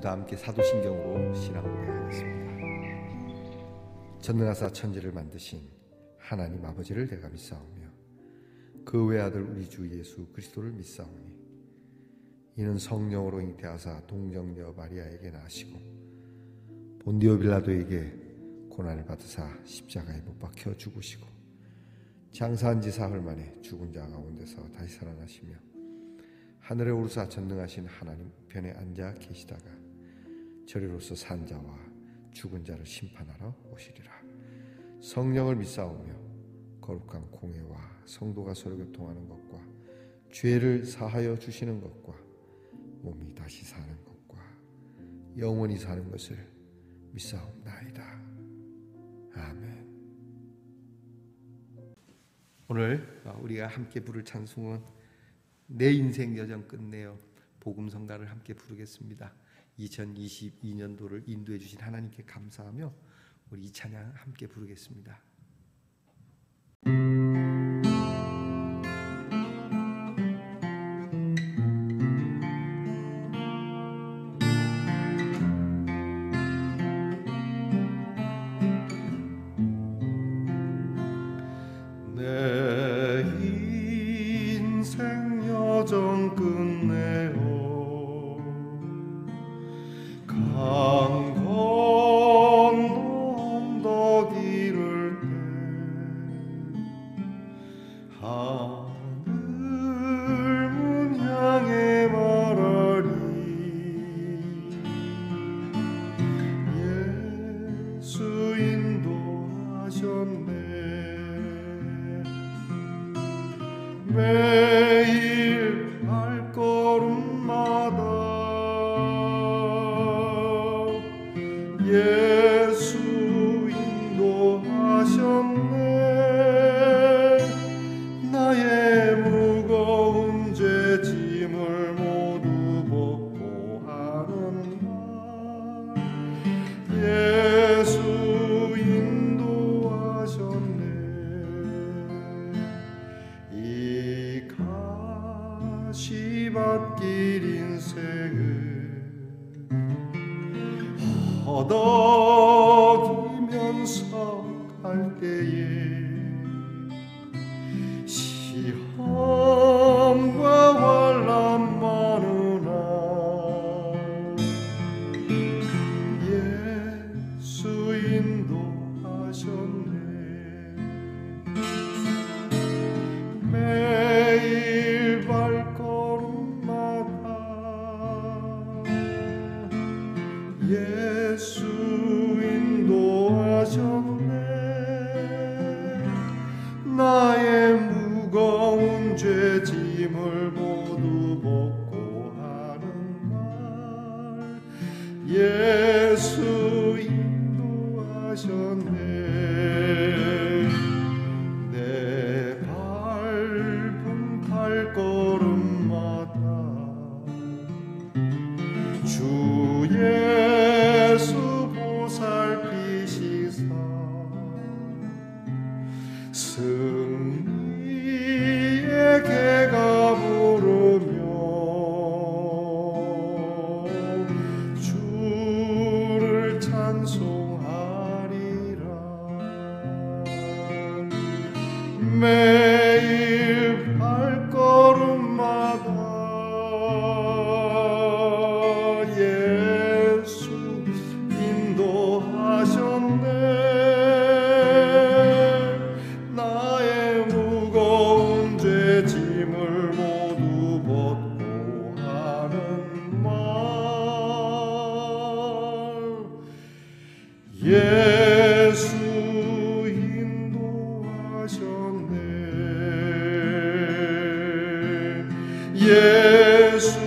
다 함께 사도신경으로 신앙 고백하겠습니다. 전능하사 천지를 만드신 하나님 아버지를 내가 믿사오며 그 외아들 우리 주 예수 그리스도를 믿사오니 이는 성령으로 잉태하사 동정녀 마리아에게 나시고 본디오 빌라도에게 고난을 받으사 십자가에 못 박혀 죽으시고 장사한 지 사흘 만에 죽은 자 가운데서 다시 살아나시며 하늘에 오르사 전능하신 하나님 편에 앉아 계시다가 저리로서 산 자와 죽은 자를 심판하러 오시리라. 성령을 믿사오며 거룩한 공회와 성도가 서로 교통하는 것과 죄를 사하여 주시는 것과 몸이 다시 사는 것과 영원히 사는 것을 믿사옵나이다. 아멘. 오늘 우리가 함께 부를 찬송은 내 인생 여정 끝내어 복음성가를 함께 부르겠습니다. 2022년도를 인도해 주신 하나님께 감사하며 우리 이 찬양 함께 부르겠습니다. 내 인생 여정 끝내어 강 건너 언덕 이를 때 하늘 문 향해 말하리 예수 인도하셨네 매일 발걸음마다 예수 인도하셨네 나의 무거운 죄 짐을 모두 벗고 하는 날 예수 인도하셨네 이 가시밭길 인생을 허덕이면서 갈 때에 시험과 환난 많으나 예수 인도하셨네 매일 발걸음마다 예수 인도하셨네 나의 무거운 죄 짐을 모두 벗고 하는 날 예수 인도하셨네 내 밟은 발걸음마다 주 예수 보살피시사 승리의 개가 부르며 주를 찬송하리라 매일 발걸음마다 예수 인도하셨네 나의 무거운 죄 짐을 모두 벗고 하는 말 예수 인도하셨네 예수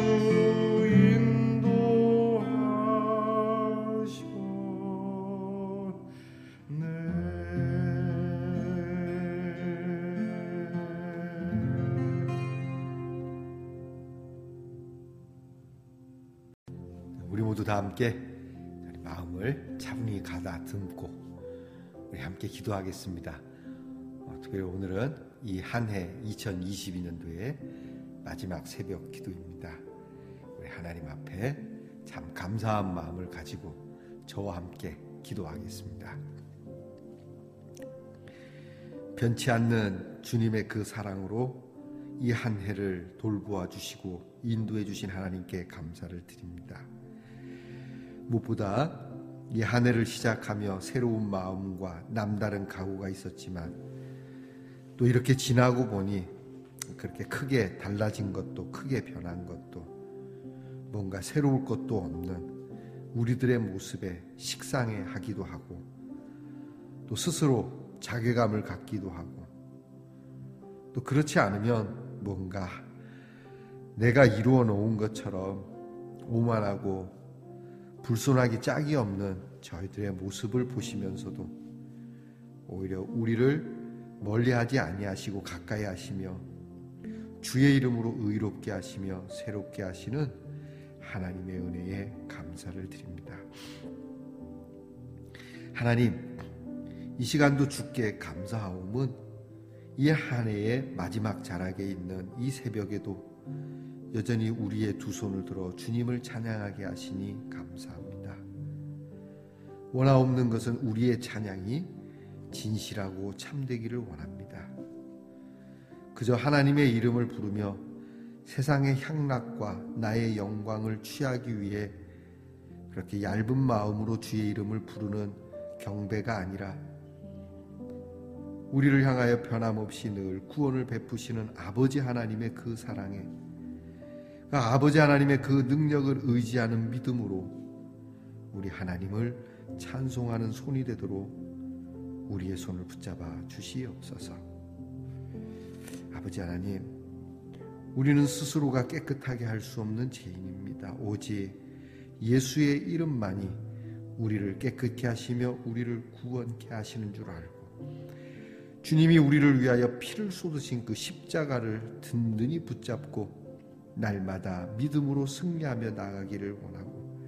우리 모두 다 함께 마음을 차분히 가다듬고 우리 함께 기도하겠습니다. 특별히 오늘은 이 한 해 2022년도의 마지막 새벽 기도입니다. 우리 하나님 앞에 참 감사한 마음을 가지고 저와 함께 기도하겠습니다. 변치 않는 주님의 그 사랑으로 이 한 해를 돌보아 주시고 인도해 주신 하나님께 감사를 드립니다. 무엇보다 이 한 해를 시작하며 새로운 마음과 남다른 각오가 있었지만 또 이렇게 지나고 보니 그렇게 크게 달라진 것도 크게 변한 것도 뭔가 새로울 것도 없는 우리들의 모습에 식상해하기도 하고 또 스스로 자괴감을 갖기도 하고 또 그렇지 않으면 뭔가 내가 이루어 놓은 것처럼 오만하고 불손하기 짝이 없는 저희들의 모습을 보시면서도 오히려 우리를 멀리하지 아니하시고 가까이 하시며 주의 이름으로 의롭게 하시며 새롭게 하시는 하나님의 은혜에 감사를 드립니다. 하나님, 이 시간도 주께 감사하옴은 이 한 해의 마지막 자락에 있는 이 새벽에도 여전히 우리의 두 손을 들어 주님을 찬양하게 하시니 감사합니다. 원하옵는 것은 우리의 찬양이 진실하고 참되기를 원합니다. 그저 하나님의 이름을 부르며 세상의 향락과 나의 영광을 취하기 위해 그렇게 얇은 마음으로 주의 이름을 부르는 경배가 아니라 우리를 향하여 변함없이 늘 구원을 베푸시는 아버지 하나님의 그 사랑에 아버지 하나님의 그 능력을 의지하는 믿음으로 우리 하나님을 찬송하는 손이 되도록 우리의 손을 붙잡아 주시옵소서. 아버지 하나님, 우리는 스스로가 깨끗하게 할 수 없는 죄인입니다. 오직 예수의 이름만이 우리를 깨끗게 하시며 우리를 구원케 하시는 줄 알고 주님이 우리를 위하여 피를 쏟으신 그 십자가를 든든히 붙잡고 날마다 믿음으로 승리하며 나가기를 원하고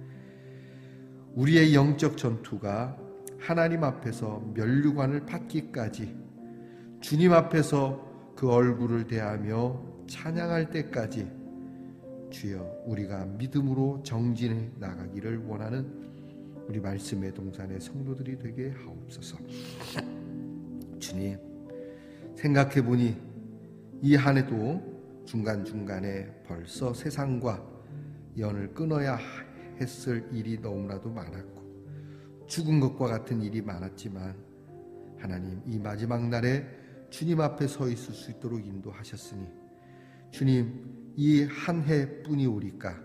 우리의 영적 전투가 하나님 앞에서 면류관을 받기까지 주님 앞에서 그 얼굴을 대하며 찬양할 때까지 주여 우리가 믿음으로 정진해 나가기를 원하는 우리 말씀의 동산의 성도들이 되게 하옵소서. 주님, 생각해보니 이 한 해도 중간중간에 벌써 세상과 연을 끊어야 했을 일이 너무나도 많았고 죽은 것과 같은 일이 많았지만 하나님, 이 마지막 날에 주님 앞에 서 있을 수 있도록 인도하셨으니 주님, 이 한 해뿐이 오리까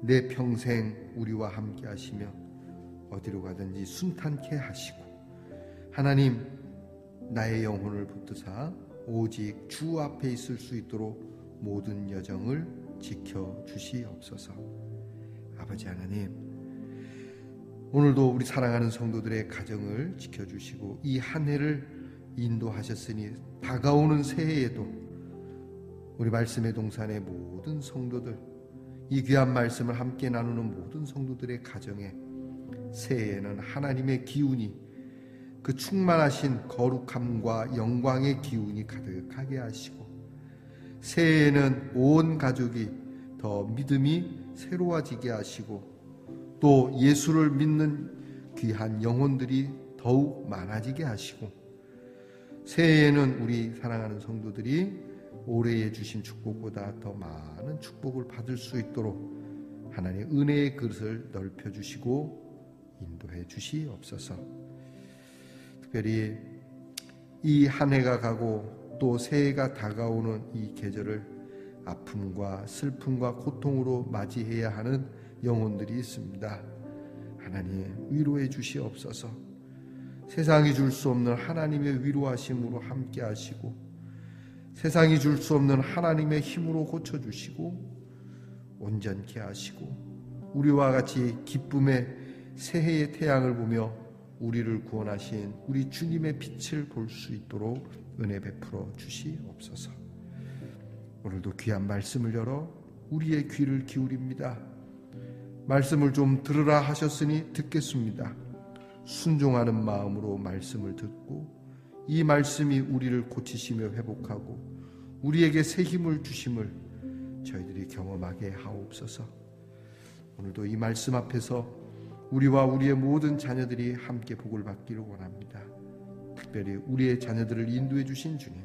내 평생 우리와 함께 하시며 어디로 가든지 순탄케 하시고 하나님, 나의 영혼을 붙드사 오직 주 앞에 있을 수 있도록 모든 여정을 지켜주시옵소서. 아버지 하나님, 오늘도 우리 사랑하는 성도들의 가정을 지켜주시고 이 한 해를 인도하셨으니 다가오는 새해에도 우리 말씀의 동산의 모든 성도들, 이 귀한 말씀을 함께 나누는 모든 성도들의 가정에 새해에는 하나님의 기운이, 그 충만하신 거룩함과 영광의 기운이 가득하게 하시고 새해에는 온 가족이 더 믿음이 새로워지게 하시고 또 예수를 믿는 귀한 영혼들이 더욱 많아지게 하시고 새해에는 우리 사랑하는 성도들이 올해에 주신 축복보다 더 많은 축복을 받을 수 있도록 하나님의 은혜의 그릇을 넓혀주시고 인도해 주시옵소서. 특별히 이 한 해가 가고 또 새해가 다가오는 이 계절을 아픔과 슬픔과 고통으로 맞이해야 하는 영혼들이 있습니다. 하나님, 위로해 주시옵소서. 세상이 줄 수 없는 하나님의 위로하심으로 함께 하시고 세상이 줄 수 없는 하나님의 힘으로 고쳐주시고 온전케 하시고 우리와 같이 기쁨의 새해의 태양을 보며 우리를 구원하신 우리 주님의 빛을 볼 수 있도록 은혜 베풀어 주시옵소서. 오늘도 귀한 말씀을 열어 우리의 귀를 기울입니다. 말씀을 좀 들으라 하셨으니 듣겠습니다. 순종하는 마음으로 말씀을 듣고 이 말씀이 우리를 고치시며 회복하고 우리에게 새 힘을 주심을 저희들이 경험하게 하옵소서. 오늘도 이 말씀 앞에서 우리와 우리의 모든 자녀들이 함께 복을 받기를 원합니다. 특별히 우리의 자녀들을 인도해 주신 주님,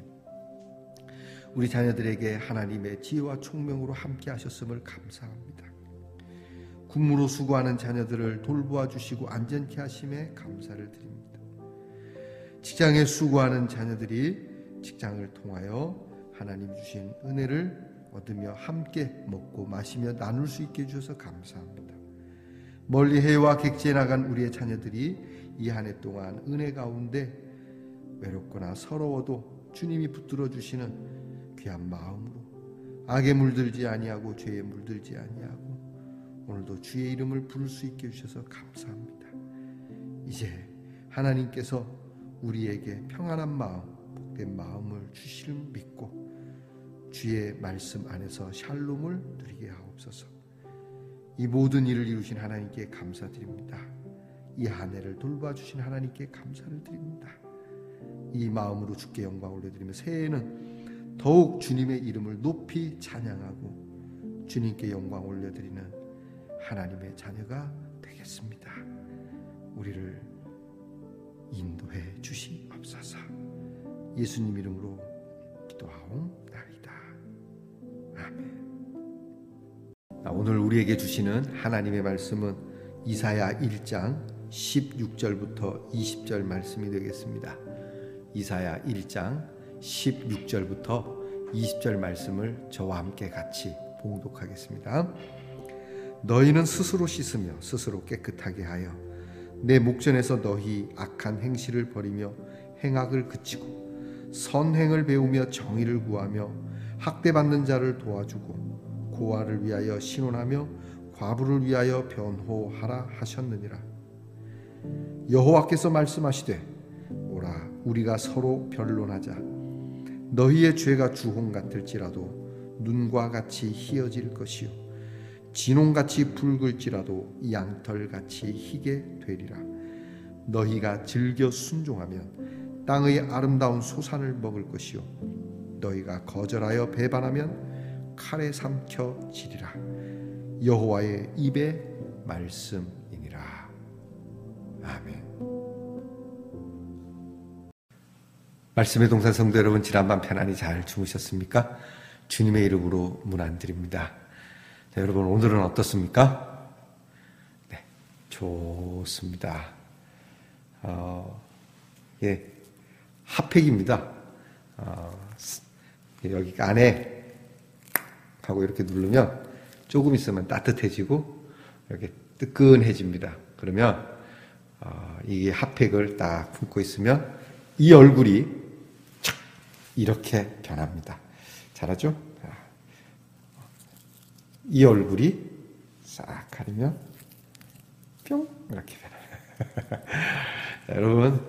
우리 자녀들에게 하나님의 지혜와 총명으로 함께 하셨음을 감사합니다. 군무로 수고하는 자녀들을 돌보아 주시고 안전케 하심에 감사를 드립니다. 직장에 수고하는 자녀들이 직장을 통하여 하나님 주신 은혜를 얻으며 함께 먹고 마시며 나눌 수 있게 해주셔서 감사합니다. 멀리 해외와 객지에 나간 우리의 자녀들이 이 한 해 동안 은혜 가운데 외롭거나 서러워도 주님이 붙들어 주시는 귀한 마음으로 악에 물들지 아니하고 죄에 물들지 아니하고 오늘도 주의 이름을 부를 수 있게 해주셔서 감사합니다. 이제 하나님께서 우리에게 평안한 마음, 복된 마음을 주실 믿고 주의 말씀 안에서 샬롬을 누리게 하옵소서. 이 모든 일을 이루신 하나님께 감사드립니다. 이 한 해를 돌봐주신 하나님께 감사를 드립니다. 이 마음으로 주께 영광 올려드리며 새해에는 더욱 주님의 이름을 높이 찬양하고 주님께 영광 올려드리는 하나님의 자녀가 되겠습니다. 우리를 인도해 주시옵소서. 예수님 이름으로 기도하옵나이다. 아멘. 오늘 우리에게 주시는 하나님의 말씀은 이사야 1장 16절부터 20절 말씀이 되겠습니다. 이사야 1장 16절부터 20절 말씀을 저와 함께 같이 봉독하겠습니다. 너희는 스스로 씻으며 스스로 깨끗하게 하여 내 목전에서 너희 악한 행실을 버리며 행악을 그치고 선행을 배우며 정의를 구하며 학대받는 자를 도와주고 고아를 위하여 신원하며 과부를 위하여 변호하라 하셨느니라. 여호와께서 말씀하시되 오라 우리가 서로 변론하자. 너희의 죄가 주홍 같을지라도 눈과 같이 희어질 것이요 진홍같이 붉을지라도 양털같이 희게 되리라. 너희가 즐겨 순종하면 땅의 아름다운 소산을 먹을 것이요 너희가 거절하여 배반하면 칼에 삼켜지리라. 여호와의 입의 말씀이니라. 아멘. 말씀의 동산 성도 여러분, 지난밤 편안히 잘 주무셨습니까? 주님의 이름으로 문안드립니다. 자, 여러분 오늘은 어떻습니까? 네, 좋습니다. 예, 핫팩입니다. 여기 안에 하고 이렇게 누르면 조금 있으면 따뜻해지고 이렇게 뜨끈해집니다. 그러면 이게 핫팩을 딱 품고 있으면 이 얼굴이 촥 이렇게 변합니다. 잘하죠? 이 얼굴이 싹 가리면 뿅 이렇게 변해요. 여러분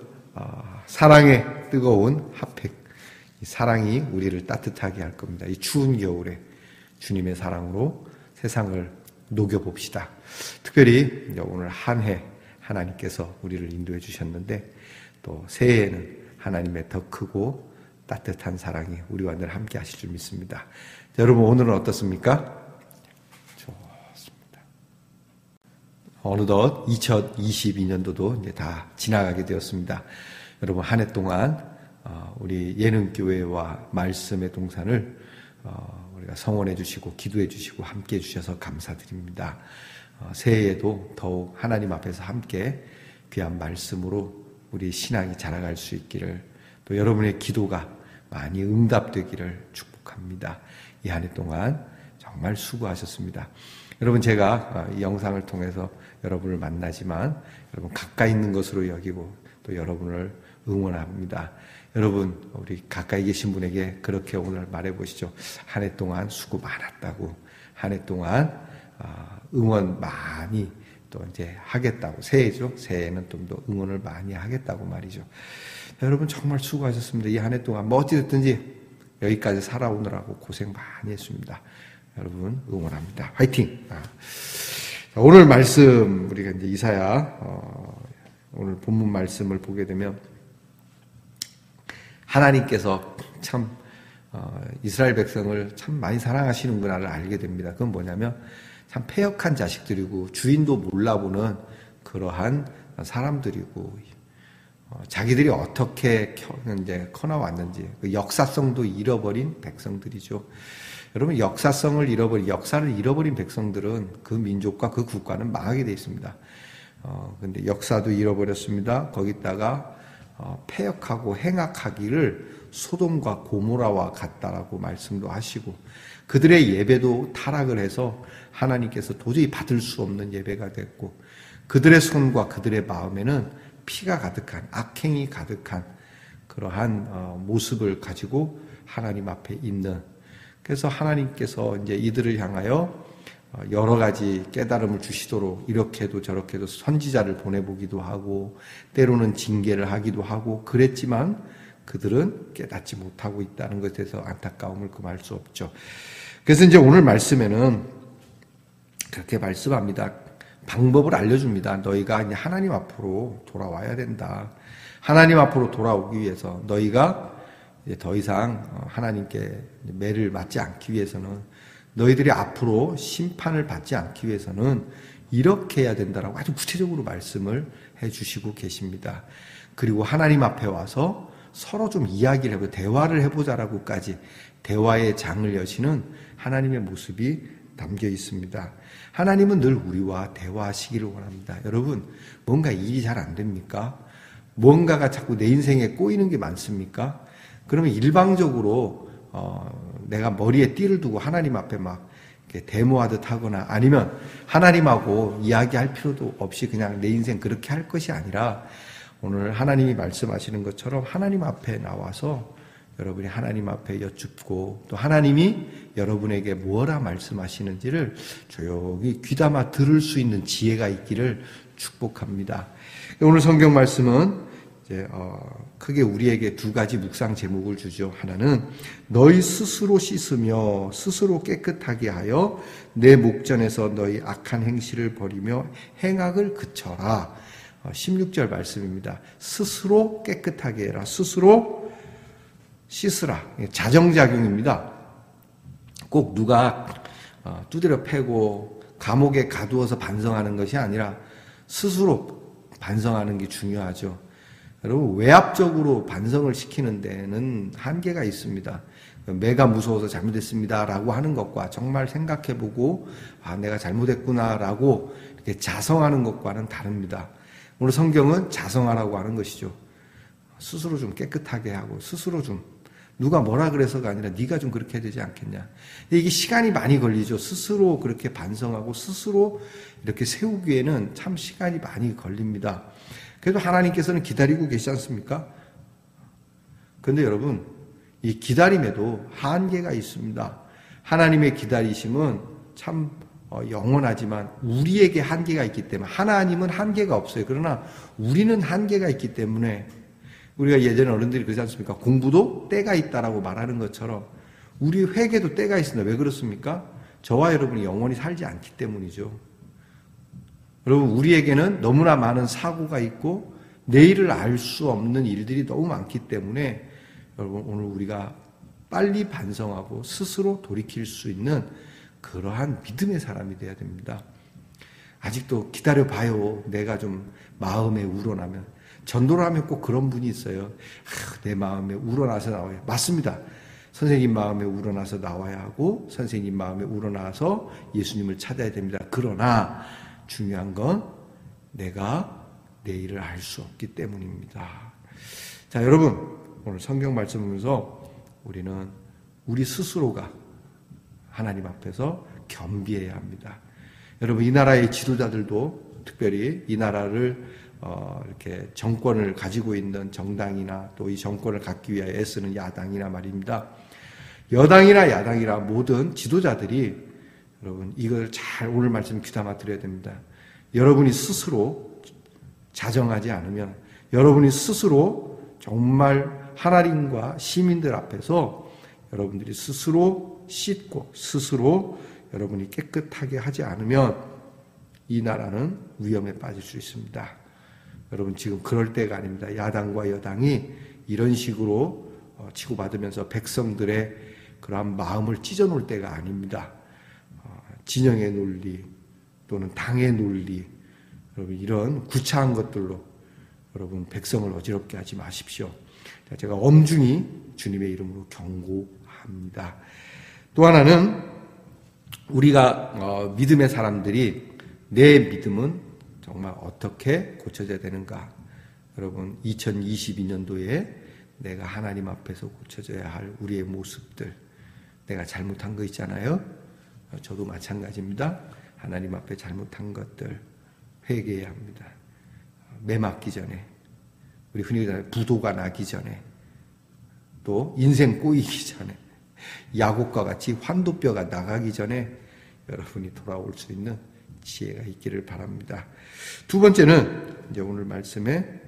사랑의 뜨거운 핫팩, 이 사랑이 우리를 따뜻하게 할 겁니다. 이 추운 겨울에 주님의 사랑으로 세상을 녹여봅시다. 특별히 오늘 한 해 하나님께서 우리를 인도해 주셨는데 또 새해에는 하나님의 더 크고 따뜻한 사랑이 우리와 늘 함께 하실 줄 믿습니다. 자, 여러분 오늘은 어떻습니까? 좋습니다. 어느덧 2022년도도 이제 다 지나가게 되었습니다. 여러분 한 해 동안 우리 예능교회와 말씀의 동산을 우리가 성원해 주시고 기도해 주시고 함께 해 주셔서 감사드립니다. 새해에도 더욱 하나님 앞에서 함께 귀한 말씀으로 우리 신앙이 자라갈 수 있기를, 또 여러분의 기도가 많이 응답되기를 축복합니다. 이 한 해 동안 정말 수고하셨습니다. 여러분 제가 이 영상을 통해서 여러분을 만나지만 여러분 가까이 있는 것으로 여기고 또 여러분을 응원합니다. 여러분 우리 가까이 계신 분에게 그렇게 오늘 말해보시죠. 한 해 동안 수고 많았다고, 한 해 동안 응원 많이 또 이제 하겠다고, 새해죠. 새해에는 좀 더 응원을 많이 하겠다고 말이죠. 여러분 정말 수고하셨습니다. 이 한 해 동안 뭐 어찌됐든지 여기까지 살아오느라고 고생 많이 했습니다. 여러분 응원합니다. 화이팅! 오늘 말씀 우리가 이제 이사야 오늘 본문 말씀을 보게 되면 하나님께서 참 이스라엘 백성을 참 많이 사랑하시는구나를 알게 됩니다. 그건 뭐냐면 참 패역한 자식들이고 주인도 몰라보는 그러한 사람들이고 자기들이 어떻게 이제 커나왔는지 그 역사성도 잃어버린 백성들이죠. 여러분 역사를 잃어버린 백성들은 그 민족과 그 국가는 망하게 돼 있습니다. 근데 역사도 잃어버렸습니다. 거기다가 패역하고 행악하기를 소돔과 고모라와 같다라고 말씀도 하시고 그들의 예배도 타락을 해서 하나님께서 도저히 받을 수 없는 예배가 됐고 그들의 손과 그들의 마음에는 피가 가득한 악행이 가득한 그러한 모습을 가지고 하나님 앞에 있는 그래서 하나님께서 이제 이들을 향하여 여러 가지 깨달음을 주시도록 이렇게도 저렇게도 선지자를 보내보기도 하고 때로는 징계를 하기도 하고 그랬지만 그들은 깨닫지 못하고 있다는 것에 대해서 안타까움을 금할 수 없죠. 그래서 이제 오늘 말씀에는 그렇게 말씀합니다. 방법을 알려줍니다. 너희가 이제 하나님 앞으로 돌아와야 된다. 하나님 앞으로 돌아오기 위해서 너희가 이제 더 이상 하나님께 매를 맞지 않기 위해서는 너희들이 앞으로 심판을 받지 않기 위해서는 이렇게 해야 된다라고 아주 구체적으로 말씀을 해주시고 계십니다. 그리고 하나님 앞에 와서 서로 좀 이야기를 해보자, 대화를 해보자라고까지 대화의 장을 여시는 하나님의 모습이 담겨 있습니다. 하나님은 늘 우리와 대화하시기를 원합니다. 여러분, 뭔가 일이 잘 안 됩니까? 뭔가가 자꾸 내 인생에 꼬이는 게 많습니까? 그러면 일방적으로 내가 머리에 띠를 두고 하나님 앞에 막 이렇게 데모하듯 하거나 아니면 하나님하고 이야기할 필요도 없이 그냥 내 인생 그렇게 할 것이 아니라 오늘 하나님이 말씀하시는 것처럼 하나님 앞에 나와서 여러분이 하나님 앞에 여쭙고 또 하나님이 여러분에게 뭐라 말씀하시는지를 조용히 귀담아 들을 수 있는 지혜가 있기를 축복합니다. 오늘 성경 말씀은 이제 크게 우리에게 두 가지 묵상 제목을 주죠. 하나는 너희 스스로 씻으며 스스로 깨끗하게 하여 내 목전에서 너희 악한 행실을 버리며 행악을 그쳐라. 16절 말씀입니다. 스스로 깨끗하게 해라. 스스로 씻으라. 자정작용입니다. 꼭 누가 두드려 패고 감옥에 가두어서 반성하는 것이 아니라 스스로 반성하는 게 중요하죠. 여러분 외압적으로 반성을 시키는 데는 한계가 있습니다. 매가 무서워서 잘못했습니다라고 하는 것과 정말 생각해보고 내가 잘못했구나라고 이렇게 자성하는 것과는 다릅니다. 오늘 성경은 자성하라고 하는 것이죠. 스스로 좀 깨끗하게 하고 스스로 좀 누가 뭐라 그래서가 아니라 네가 좀 그렇게 해야 되지 않겠냐. 근데 이게 시간이 많이 걸리죠. 스스로 그렇게 반성하고 스스로 이렇게 세우기에는 참 시간이 많이 걸립니다. 그래도 하나님께서는 기다리고 계시지 않습니까? 그런데 여러분 이 기다림에도 한계가 있습니다. 하나님의 기다리심은 참 영원하지만 우리에게 한계가 있기 때문에 하나님은 한계가 없어요. 그러나 우리는 한계가 있기 때문에 우리가 예전에 어른들이 그러지 않습니까? 공부도 때가 있다라고 말하는 것처럼 우리 회개도 때가 있습니다. 왜 그렇습니까? 저와 여러분이 영원히 살지 않기 때문이죠. 여러분 우리에게는 너무나 많은 사고가 있고 내일을 알 수 없는 일들이 너무 많기 때문에 여러분 오늘 우리가 빨리 반성하고 스스로 돌이킬 수 있는 그러한 믿음의 사람이 돼야 됩니다. 아직도 기다려봐요. 내가 좀 마음에 우러나면. 전도를 하면 꼭 그런 분이 있어요. 내 마음에 우러나서 나와요. 맞습니다. 선생님 마음에 우러나서 나와야 하고 선생님 마음에 우러나서 예수님을 찾아야 됩니다. 그러나 중요한 건 내가 내일을 알 수 없기 때문입니다. 자, 여러분 오늘 성경 말씀 보면서 우리는 우리 스스로가 하나님 앞에서 겸비해야 합니다. 여러분 이 나라의 지도자들도 특별히 이 나라를 이렇게 정권을 가지고 있는 정당이나 또 이 정권을 갖기 위하여 애쓰는 야당이나 말입니다. 여당이나 야당이나 모든 지도자들이 여러분 이걸 잘 오늘 말씀 귀담아 들어야 됩니다. 여러분이 스스로 자정하지 않으면 여러분이 스스로 정말 하나님과 시민들 앞에서 여러분들이 스스로 씻고 스스로 여러분이 깨끗하게 하지 않으면 이 나라는 위험에 빠질 수 있습니다. 여러분 지금 그럴 때가 아닙니다. 야당과 여당이 이런 식으로 치고받으면서 백성들의 그러한 마음을 찢어놓을 때가 아닙니다. 진영의 논리 또는 당의 논리, 여러분 이런 구차한 것들로 여러분 백성을 어지럽게 하지 마십시오. 제가 엄중히 주님의 이름으로 경고합니다. 또 하나는 우리가 믿음의 사람들이 내 믿음은 정말 어떻게 고쳐져야 되는가. 여러분 2022년도에 내가 하나님 앞에서 고쳐져야 할 우리의 모습들, 내가 잘못한 거 있잖아요. 저도 마찬가지입니다. 하나님 앞에 잘못한 것들 회개해야 합니다. 매 맞기 전에, 우리 흔히 얘기하는 부도가 나기 전에, 또 인생 꼬이기 전에, 야곱과 같이 환도뼈가 나가기 전에 여러분이 돌아올 수 있는 지혜가 있기를 바랍니다. 두 번째는 이제 오늘 말씀에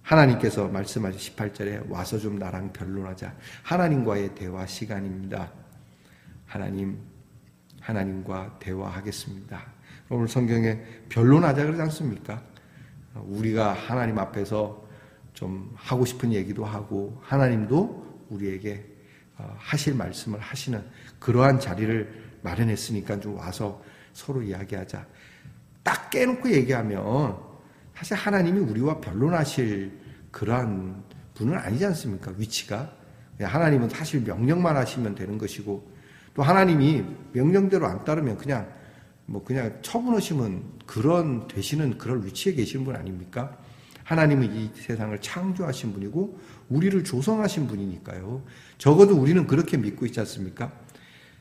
하나님께서 말씀하신 18절에 와서 좀 나랑 변론하자. 하나님과의 대화 시간입니다. 하나님과 대화하겠습니다. 오늘 성경에 변론하자 그러지 않습니까? 우리가 하나님 앞에서 좀 하고 싶은 얘기도 하고 하나님도 우리에게 하실 말씀을 하시는 그러한 자리를 마련했으니까 좀 와서 서로 이야기하자. 딱 깨놓고 얘기하면 사실 하나님이 우리와 변론하실 그러한 분은 아니지 않습니까? 위치가. 하나님은 사실 명령만 하시면 되는 것이고, 또 하나님이 명령대로 안 따르면 그냥 처분하시면 그런 되시는 그런 위치에 계신 분 아닙니까? 하나님은 이 세상을 창조하신 분이고 우리를 조성하신 분이니까요. 적어도 우리는 그렇게 믿고 있지 않습니까?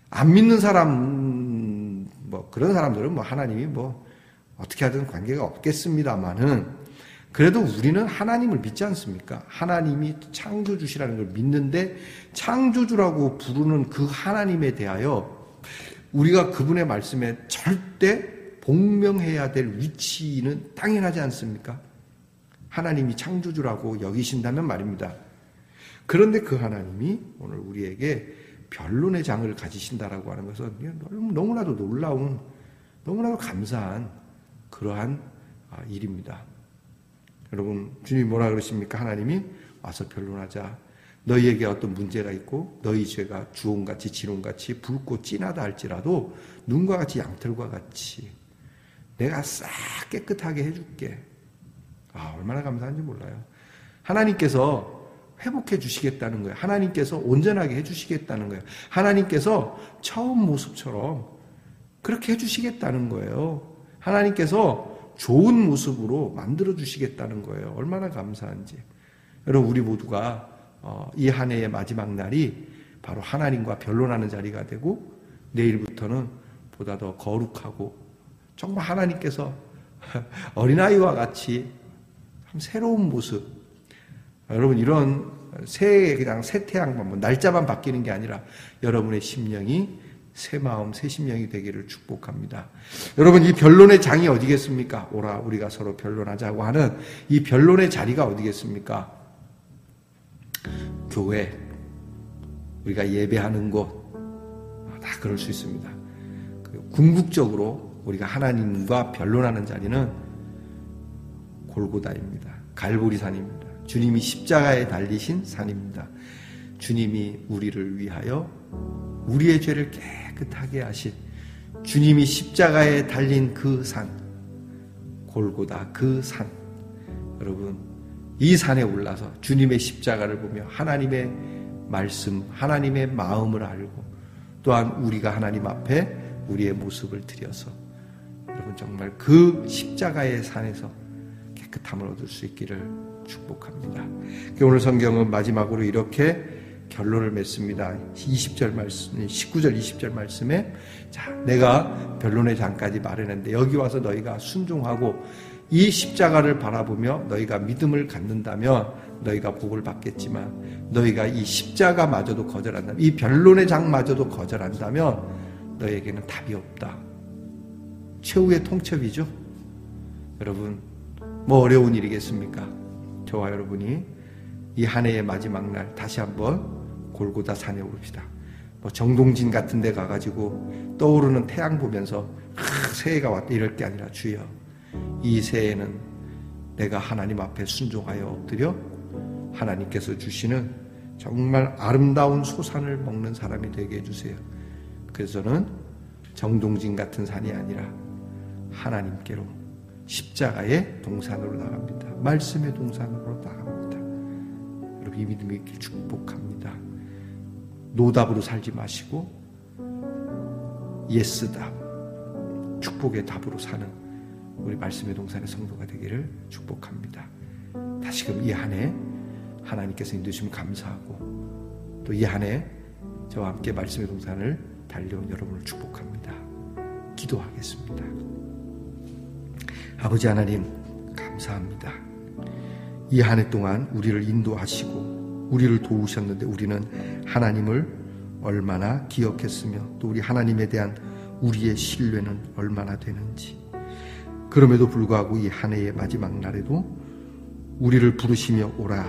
안 믿는 사람, 그런 사람들은 하나님이 어떻게 하든 관계가 없겠습니다만은, 그래도 우리는 하나님을 믿지 않습니까? 하나님이 창조주시라는 걸 믿는데, 창조주라고 부르는 그 하나님에 대하여 우리가 그분의 말씀에 절대 복명해야 될 위치는 당연하지 않습니까? 하나님이 창조주라고 여기신다면 말입니다. 그런데 그 하나님이 오늘 우리에게 변론의 장을 가지신다라고 하는 것은 너무나도 놀라운, 너무나도 감사한 그러한 일입니다. 여러분, 주님이 뭐라 그러십니까? 하나님이 와서 변론하자. 너희에게 어떤 문제가 있고 너희 죄가 주홍같이 진홍같이 붉고 진하다 할지라도 눈과 같이 양털과 같이 내가 싹 깨끗하게 해줄게. 얼마나 감사한지 몰라요. 하나님께서 회복해 주시겠다는 거예요. 하나님께서 온전하게 해주시겠다는 거예요. 하나님께서 처음 모습처럼 그렇게 해주시겠다는 거예요. 하나님께서 좋은 모습으로 만들어 주시겠다는 거예요. 얼마나 감사한지. 여러분, 우리 모두가 이 한 해의 마지막 날이 바로 하나님과 변론하는 자리가 되고, 내일부터는 보다 더 거룩하고 정말 하나님께서 어린아이와 같이 참 새로운 모습. 여러분, 이런 새해 그냥 새 태양 날짜만 바뀌는 게 아니라 여러분의 심령이 새 마음, 새 심령이 되기를 축복합니다. 여러분, 이 변론의 장이 어디겠습니까? 오라 우리가 서로 변론하자고 하는 이 변론의 자리가 어디겠습니까? 교회, 우리가 예배하는 곳, 다 그럴 수 있습니다. 궁극적으로 우리가 하나님과 변론하는 자리는 골고다입니다. 갈보리산입니다. 주님이 십자가에 달리신 산입니다. 주님이 우리를 위하여 우리의 죄를 깨끗하게 하신 주님이 십자가에 달린 그 산, 골고다 그 산. 여러분, 이 산에 올라서 주님의 십자가를 보며 하나님의 말씀, 하나님의 마음을 알고, 또한 우리가 하나님 앞에 우리의 모습을 드려서 여러분 정말 그 십자가의 산에서 깨끗함을 얻을 수 있기를 축복합니다. 오늘 성경은 마지막으로 이렇게 결론을 맺습니다. 20절 말씀, 19절 20절 말씀에, 자, 내가 변론의 장까지 마련했는데 여기 와서 너희가 순종하고 이 십자가를 바라보며 너희가 믿음을 갖는다면 너희가 복을 받겠지만, 너희가 이 십자가마저도 거절한다면, 이 변론의 장마저도 거절한다면 너희에게는 답이 없다. 최후의 통첩이죠. 여러분, 어려운 일이겠습니까? 저와 여러분이 이 한 해의 마지막 날 다시 한번 골고다 산에 오릅시다. 정동진 같은 데 가가지고 떠오르는 태양 보면서 새해가 왔다 이럴 게 아니라, 주여, 이 새해는 내가 하나님 앞에 순종하여 엎드려 하나님께서 주시는 정말 아름다운 소산을 먹는 사람이 되게 해주세요. 그래서 저는 정동진 같은 산이 아니라 하나님께로 십자가의 동산으로 나갑니다. 말씀의 동산으로 나갑니다. 여러분 이 믿음이 있길 축복합니다. 노답으로 살지 마시고 예스답, 축복의 답으로 사는 우리 말씀의 동산의 성도가 되기를 축복합니다. 다시금 이 한 해 하나님께서 인도해주시면 감사하고 또 이 한 해 저와 함께 말씀의 동산을 달려온 여러분을 축복합니다. 기도하겠습니다. 아버지 하나님 감사합니다. 이 한 해 동안 우리를 인도하시고 우리를 도우셨는데 우리는 하나님을 얼마나 기억했으며 또 우리 하나님에 대한 우리의 신뢰는 얼마나 되는지, 그럼에도 불구하고 이 한 해의 마지막 날에도 우리를 부르시며 오라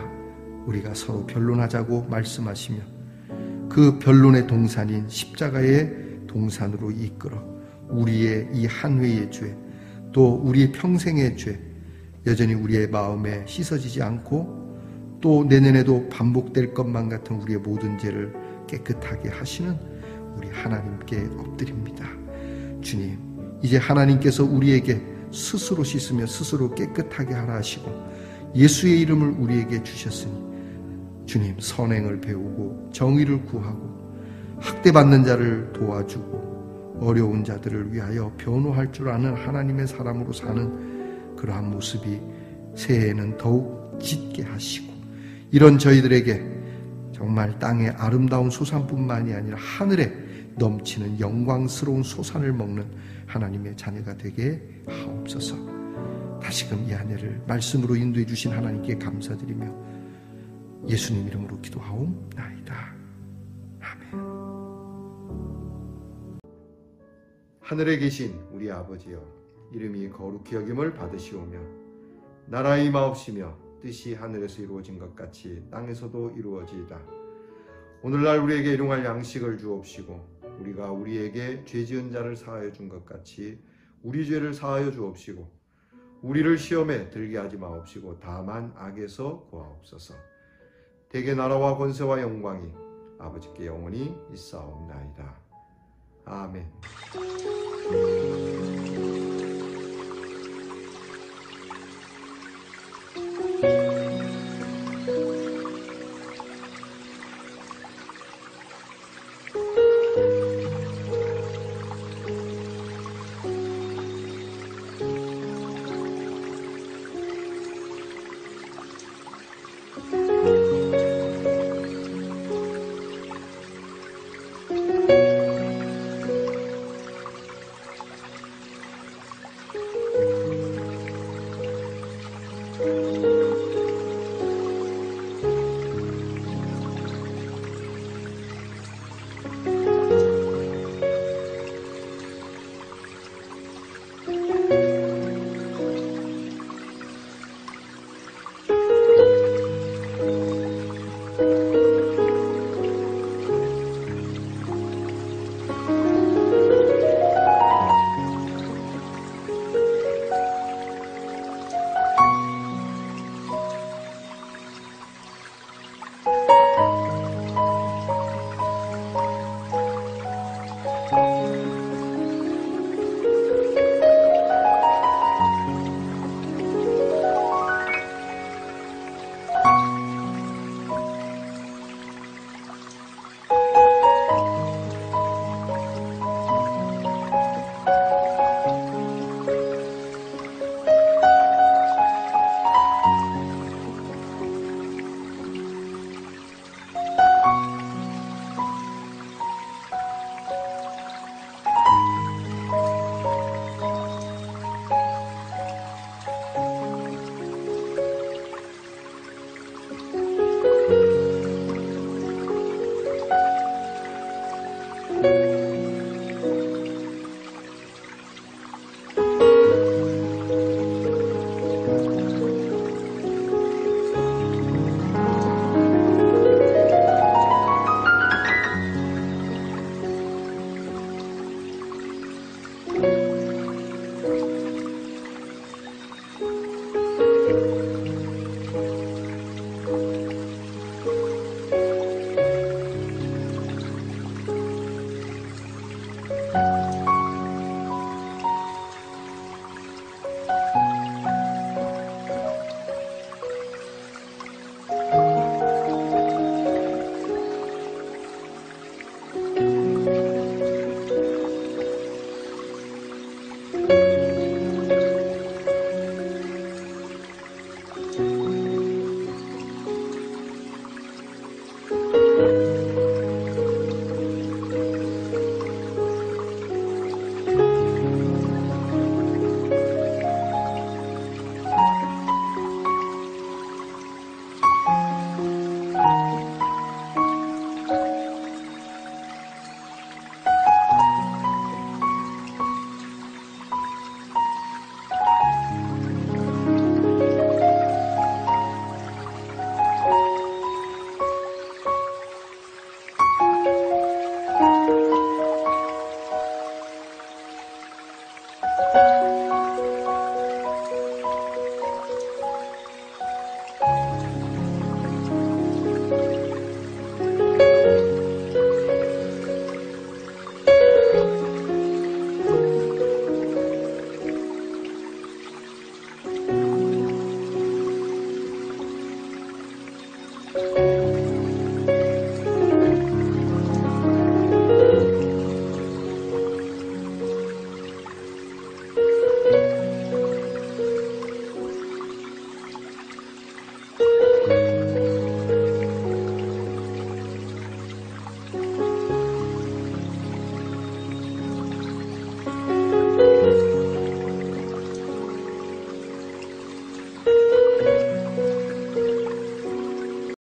우리가 서로 변론하자고 말씀하시며 그 변론의 동산인 십자가의 동산으로 이끌어 우리의 이 한 회의 죄 또 우리의 평생의 죄 여전히 우리의 마음에 씻어지지 않고 또 내년에도 반복될 것만 같은 우리의 모든 죄를 깨끗하게 하시는 우리 하나님께 엎드립니다. 주님, 이제 하나님께서 우리에게 스스로 씻으며 스스로 깨끗하게 하라 하시고 예수의 이름을 우리에게 주셨으니 주님, 선행을 배우고 정의를 구하고 학대받는 자를 도와주고 어려운 자들을 위하여 변호할 줄 아는 하나님의 사람으로 사는 그러한 모습이 새해에는 더욱 짙게 하시고 이런 저희들에게 정말 땅의 아름다운 소산뿐만이 아니라 하늘에 넘치는 영광스러운 소산을 먹는 하나님의 자녀가 되게 하옵소서. 다시금 이 한 해를 말씀으로 인도해 주신 하나님께 감사드리며 예수님 이름으로 기도하옵나이다. 아멘. 하늘에 계신 우리 아버지여, 이름이 거룩히 여김을 받으시오며 나라의 임하옵시며 뜻이 하늘에서 이루어진 것 같이 땅에서도 이루어지이다. 오늘날 우리에게 일용할 양식을 주옵시고 우리가 우리에게 죄 지은 자를 사하여 준 것 같이 우리 죄를 사하여 주옵시고 우리를 시험에 들게 하지 마옵시고 다만 악에서 구하옵소서. 대개 나라와 권세와 영광이 아버지께 영원히 있사옵나이다. 아멘. 주옵소서.